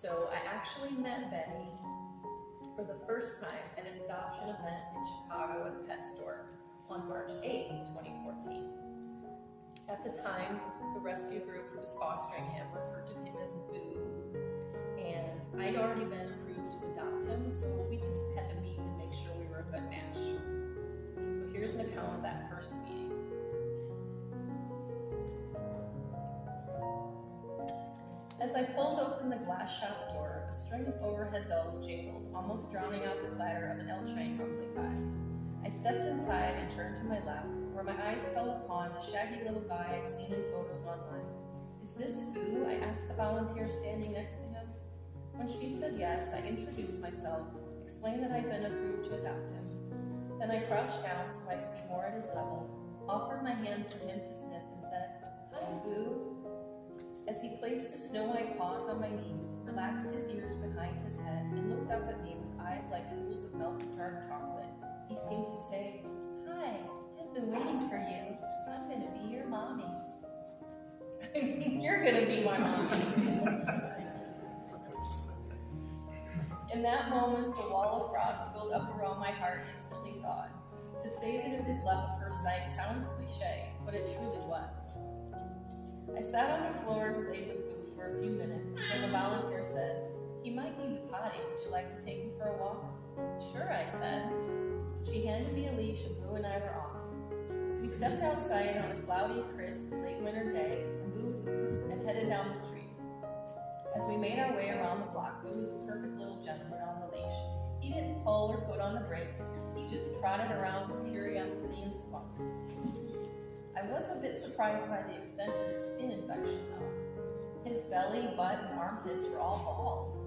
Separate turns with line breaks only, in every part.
So I actually met Betty for the first time at an adoption event in Chicago at a pet store on March 8th, 2014. At the time, the rescue group who was fostering him referred to him as Boo, and I'd already been approved to adopt him, so we just had to meet to make sure we were a good match. So here's an account of that first meeting. As I pulled open the glass shop door, a string of overhead bells jingled, almost drowning out the clatter of an L train rumbling by. I stepped inside and turned to my left, where my eyes fell upon the shaggy little guy I'd seen in photos online. "Is this Boo?" I asked the volunteer standing next to him. When she said yes, I introduced myself, explained that I'd been approved to adopt him. Then I crouched down so I could be more at his level, offered my hand for him to sniff, and said, "Hi, Boo." As he placed his snow-white paws on my knees, relaxed his ears behind his head, and looked up at me with eyes like pools of melted dark chocolate, he seemed to say, "Hi, I've been waiting for you. I'm going to be your mommy." I mean, you're going to be my mommy. In that moment, the wall of frost built up around my heart and instantly thawed. To say that it was love at first sight sounds cliche, but it truly was. I sat on the floor and played with Boo for a few minutes until the volunteer said, "He might need to potty. Would you like to take him for a walk?" "Sure," I said. She handed me a leash and Boo and I were off. We stepped outside on a cloudy, crisp, late winter day and headed down the street. As we made our way around the block, Boo was a perfect little gentleman on the leash. He didn't pull or put on the brakes. He just trotted around with curiosity and spunk. I was a bit surprised by the extent of his skin infection, though. His belly, butt, and armpits were all bald.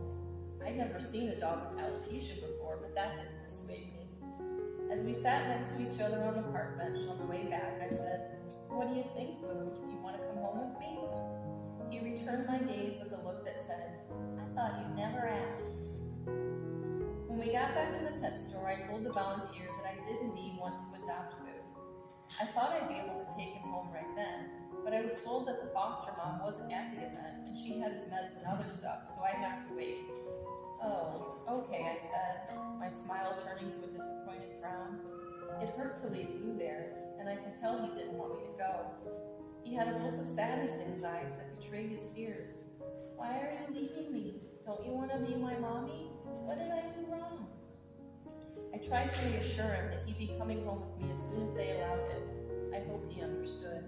I'd never seen a dog with alopecia before, but that didn't dissuade me. As we sat next to each other on the park bench on the way back, I said, "What do you think, Boo? You want to come home with me?" He returned my gaze with a look that said, "I thought you'd never ask." When we got back to the pet store, I told the volunteer that I did indeed want to adopt Boo. I thought I'd be able to take him home right then, but I was told that the foster mom wasn't at the event and she had his meds and other stuff, so I'd have to wait. "Oh, okay," I said, my smile turning to a disappointed frown. It hurt to leave Boo there, and I could tell he didn't want me to go. He had a look of sadness in his eyes that betrayed his fears. "Why are you leaving me? Don't you want to be my mommy? What did I do wrong?" I tried to reassure him that he'd be coming home with me as soon as they allowed it. I hope he understood.